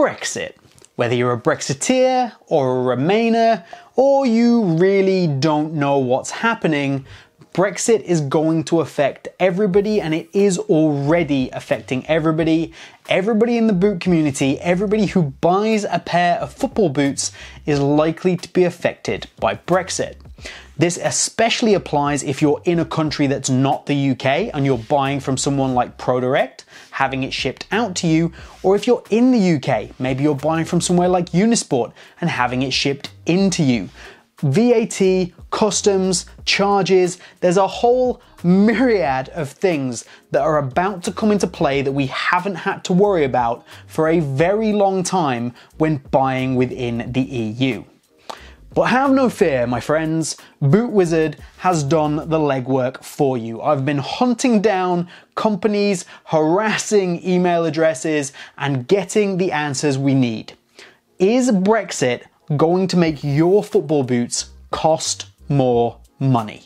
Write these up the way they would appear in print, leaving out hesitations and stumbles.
Brexit. Whether you're a Brexiteer or a Remainer, or you really don't know what's happening, Brexit is going to affect everybody, and it is already affecting everybody. Everybody in the boot community, everybody who buys a pair of football boots is likely to be affected by Brexit. This especially applies if you're in a country that's not the UK and you're buying from someone like ProDirect, having it shipped out to you, or if you're in the UK, maybe you're buying from somewhere like Unisport and having it shipped into you. VAT, customs, charges, there's a whole myriad of things that are about to come into play that we haven't had to worry about for a very long time when buying within the EU. But have no fear, my friends, BootWizard has done the legwork for you. I've been hunting down companies, harassing email addresses, and getting the answers we need. Is Brexit going to make your football boots cost more money?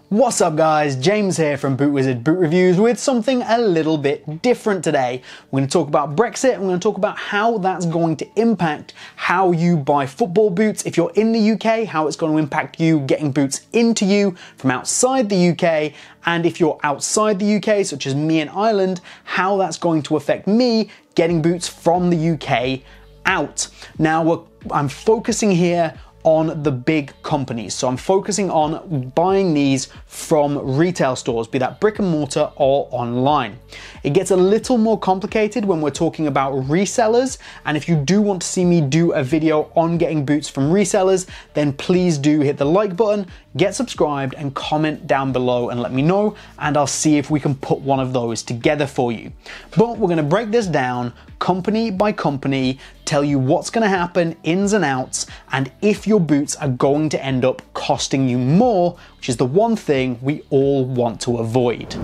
What's up guys, James here from BootWizard Boot Reviews with something a little bit different today. We're going to talk about Brexit, and we're going to talk about how that's going to impact how you buy football boots if you're in the UK, how it's going to impact you getting boots into you from outside the UK, and if you're outside the UK, such as me in Ireland, how that's going to affect me getting boots from the UK out. Now, I'm focusing here on the big companies. So I'm focusing on buying these from retail stores, be that brick and mortar or online. It gets a little more complicated when we're talking about resellers, and if you do want to see me do a video on getting boots from resellers, then please do hit the like button, get subscribed, and comment down below and let me know, and I'll see if we can put one of those together for you. But we're gonna break this down company by company, tell you what's gonna happen, ins and outs, and if your boots are going to end up costing you more, which is the one thing we all want to avoid.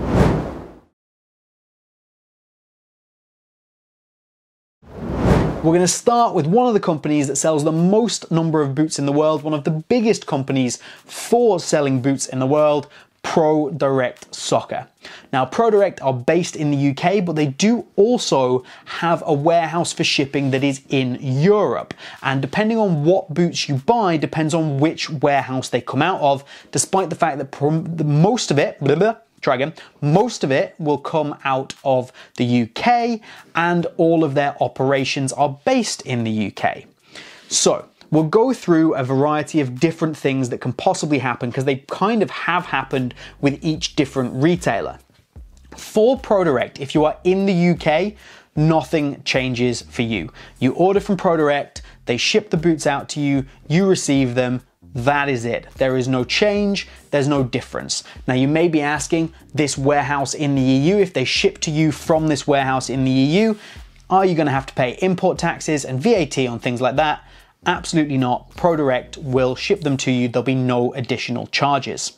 We're going to start with one of the companies that sells the most number of boots in the world, one of the biggest companies for selling boots in the world, ProDirect Soccer. Now, ProDirect are based in the UK, but they do also have a warehouse for shipping that is in Europe. And depending on what boots you buy, depends on which warehouse they come out of, despite the fact that most of it will come out of the UK, and all of their operations are based in the UK. So, we'll go through a variety of different things that can possibly happen because they kind of have happened with each different retailer. For ProDirect, if you are in the UK, nothing changes for you. You order from ProDirect, they ship the boots out to you, you receive them, that is it. There is no change, there's no difference. Now you may be asking, this warehouse in the EU, if they ship to you from this warehouse in the EU, are you going to have to pay import taxes and VAT on things like that? Absolutely not. ProDirect will ship them to you. There'll be no additional charges.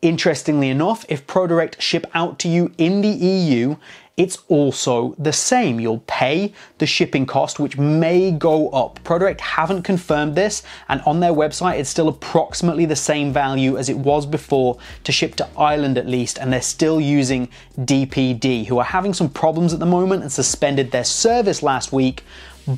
Interestingly enough, if ProDirect ship out to you in the EU, it's also the same. You'll pay the shipping cost, which may go up. ProDirect haven't confirmed this, and on their website, it's still approximately the same value as it was before to ship to Ireland at least, and they're still using DPD, who are having some problems at the moment and suspended their service last week,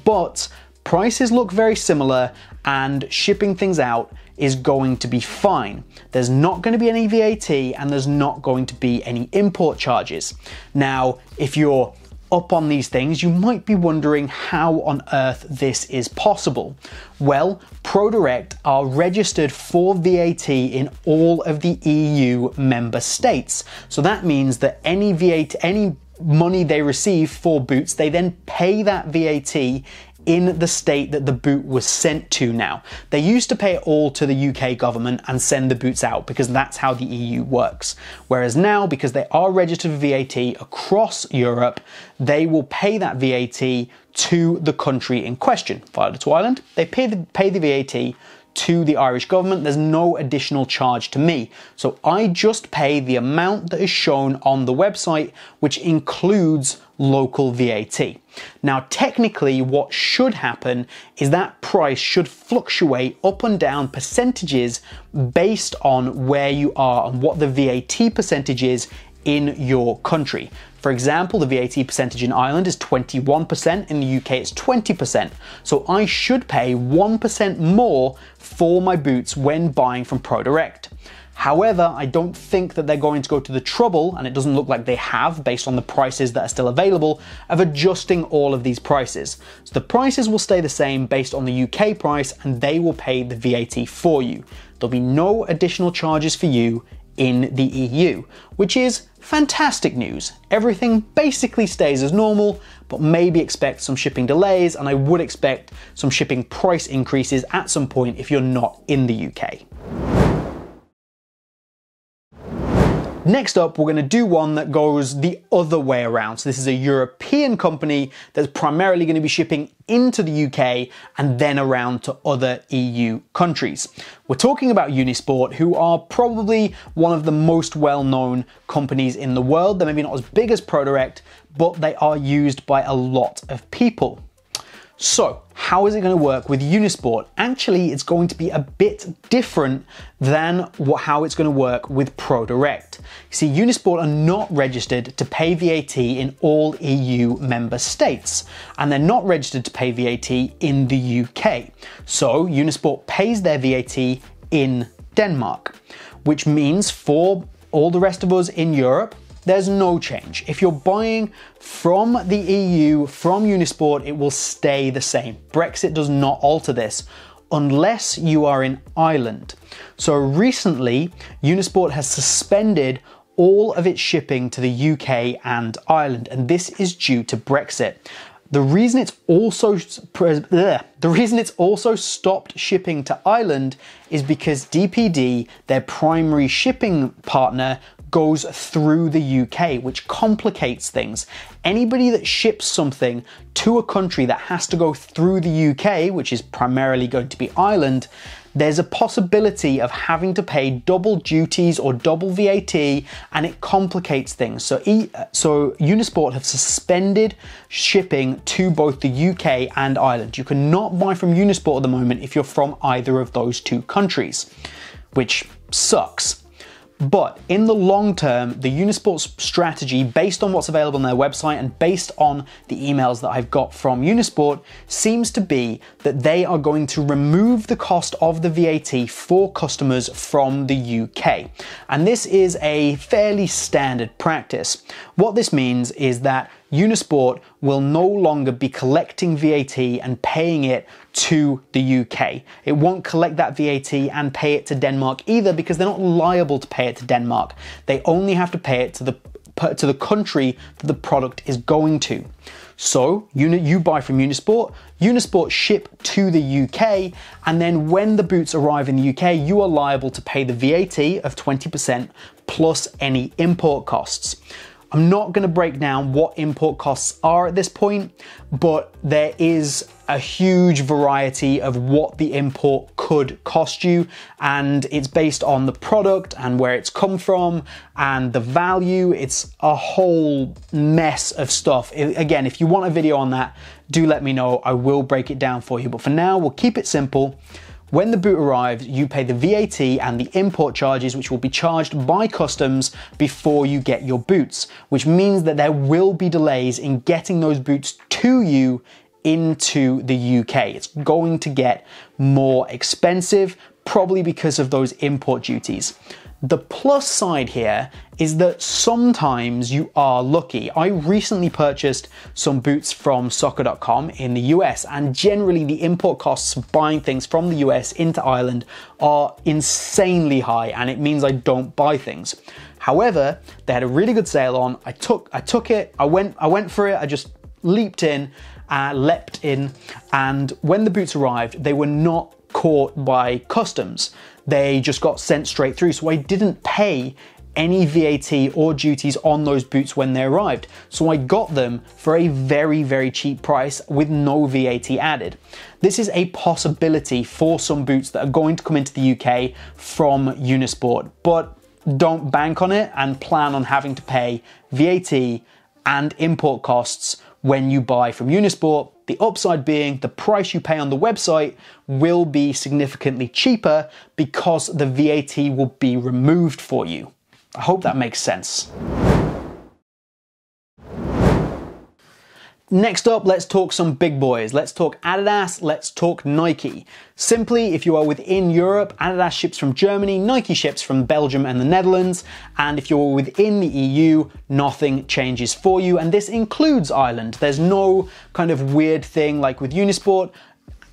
but prices look very similar, and shipping things out is going to be fine. There's not going to be any VAT, and there's not going to be any import charges. Now, if you're up on these things, you might be wondering how on earth this is possible. Well, ProDirect are registered for VAT in all of the EU member states. So that means that any VAT, any money they receive for boots, they then pay that VAT in the state that the boot was sent to now. They used to pay it all to the UK government and send the boots out because that's how the EU works. Whereas now, because they are registered for VAT across Europe, they will pay that VAT to the country in question. If I to Ireland, they pay the VAT to the Irish government. There's no additional charge to me. So I just pay the amount that is shown on the website, which includes local VAT. Now, technically, what should happen is that price should fluctuate up and down percentages based on where you are and what the VAT percentage is in your country. For example, the VAT percentage in Ireland is 21%, in the UK it's 20%. So I should pay 1% more for my boots when buying from ProDirect. However, I don't think that they're going to go to the trouble, and it doesn't look like they have based on the prices that are still available, of adjusting all of these prices. So the prices will stay the same based on the UK price, and they will pay the VAT for you. There'll be no additional charges for you in the EU, which is fantastic news. Everything basically stays as normal, but maybe expect some shipping delays, and I would expect some shipping price increases at some point if you're not in the UK. Next up, we're going to do one that goes the other way around. So this is a European company that's primarily going to be shipping into the UK and then around to other EU countries. We're talking about Unisport, who are probably one of the most well-known companies in the world. They're maybe not as big as ProDirect, but they are used by a lot of people. So, how is it going to work with Unisport? Actually, it's going to be a bit different than how it's going to work with ProDirect. You see, Unisport are not registered to pay VAT in all EU member states, and they're not registered to pay VAT in the UK. So, Unisport pays their VAT in Denmark, which means for all the rest of us in Europe, there's no change. If you're buying from the EU, from Unisport, it will stay the same. Brexit does not alter this unless you are in Ireland. So recently, Unisport has suspended all of its shipping to the UK and Ireland, and this is due to Brexit. The reason it's also stopped shipping to Ireland is because DPD, their primary shipping partner, goes through the UK, which complicates things. Anybody that ships something to a country that has to go through the UK, which is primarily going to be Ireland, there's a possibility of having to pay double duties or double VAT, and it complicates things. So Unisport have suspended shipping to both the UK and Ireland. You cannot buy from Unisport at the moment if you're from either of those two countries, which sucks. But in the long term, the Unisport strategy, based on what's available on their website and based on the emails that I've got from Unisport, seems to be that they are going to remove the cost of the VAT for customers from the UK. And this is a fairly standard practice. What this means is that Unisport will no longer be collecting VAT and paying it to the UK. It won't collect that VAT and pay it to Denmark either, because they're not liable to pay it to Denmark. They only have to pay it to the country that the product is going to. So you buy from Unisport, Unisport ship to the UK, and then when the boots arrive in the UK, you are liable to pay the VAT of 20% plus any import costs. I'm not going to break down what import costs are at this point, but there is a huge variety of what the import could cost you, and it's based on the product and where it's come from and the value. It's a whole mess of stuff. Again, if you want a video on that, do let me know. I will break it down for you, but for now, we'll keep it simple. When the boot arrives, you pay the VAT and the import charges, which will be charged by customs before you get your boots, which means that there will be delays in getting those boots to you into the UK. It's going to get more expensive, probably because of those import duties. The plus side here is that sometimes you are lucky. I recently purchased some boots from soccer.com in the US, and generally the import costs of buying things from the US into Ireland are insanely high, and it means I don't buy things. However, they had a really good sale on. I took it, I went for it, I just leapt in, leapt in, and when the boots arrived, they were not caught by customs. They just got sent straight through, so I didn't pay any VAT or duties on those boots when they arrived. So I got them for a very, very cheap price with no VAT added. This is a possibility for some boots that are going to come into the UK from Unisport, but don't bank on it and plan on having to pay VAT and import costs when you buy from Unisport. The upside being the price you pay on the website will be significantly cheaper because the VAT will be removed for you. I hope that makes sense. Next up, let's talk some big boys. Let's talk Adidas, let's talk Nike. Simply, if you are within Europe, Adidas ships from Germany, Nike ships from Belgium and the Netherlands, and if you're within the EU, nothing changes for you, and this includes Ireland. There's no kind of weird thing like with Unisport.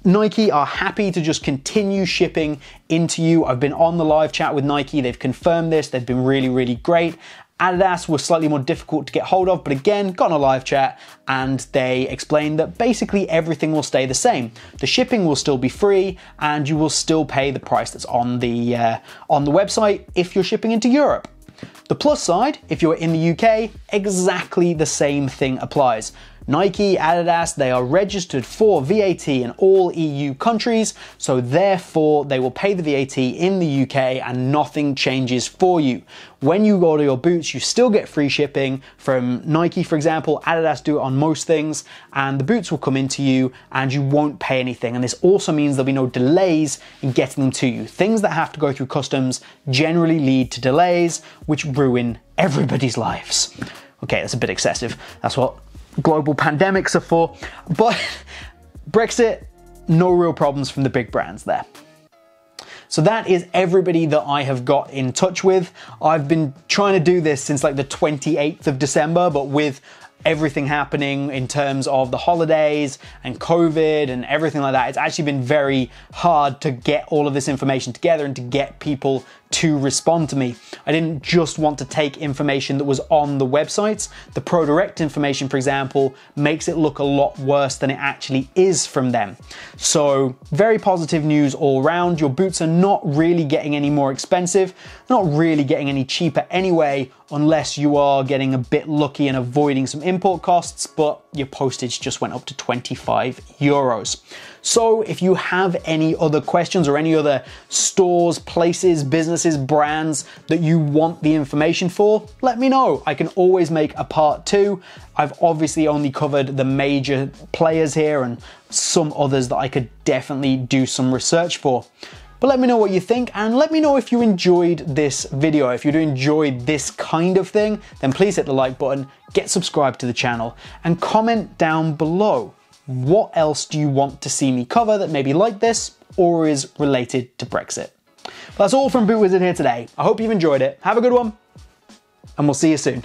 Nike are happy to just continue shipping into you. I've been on the live chat with Nike, they've confirmed this, they've been really, really great. Adidas was slightly more difficult to get hold of, but again, got on a live chat and they explained that basically everything will stay the same. The shipping will still be free and you will still pay the price that's on the website if you're shipping into Europe. The plus side, if you're in the UK, exactly the same thing applies. Nike, Adidas, they are registered for VAT in all EU countries, so therefore they will pay the VAT in the UK and nothing changes for you. When you order your boots, you still get free shipping from Nike, for example. Adidas do it on most things, and the boots will come into you and you won't pay anything. And this also means there'll be no delays in getting them to you. Things that have to go through customs generally lead to delays, which ruin everybody's lives. Okay, that's a bit excessive. That's what global pandemics are for, but Brexit, no real problems from the big brands there. So that is everybody that I have got in touch with. I've been trying to do this since like the 28th of December, but with everything happening in terms of the holidays and COVID and everything like that, it's actually been very hard to get all of this information together and to get people to respond to me. I didn't just want to take information that was on the websites. The ProDirect information, for example, makes it look a lot worse than it actually is from them. So very positive news all around. Your boots are not really getting any more expensive, not really getting any cheaper anyway, unless you are getting a bit lucky and avoiding some import costs, but your postage just went up to 25 euros. So if you have any other questions or any other stores, places, businesses, brands that you want the information for, let me know. I can always make a part 2. I've obviously only covered the major players here and some others that I could definitely do some research for. But let me know what you think, and let me know if you enjoyed this video. If you do enjoy this kind of thing, then please hit the like button, get subscribed to the channel, and comment down below. What else do you want to see me cover that maybe like this or is related to Brexit? But that's all from BootWizard here today. I hope you've enjoyed it. Have a good one, and we'll see you soon.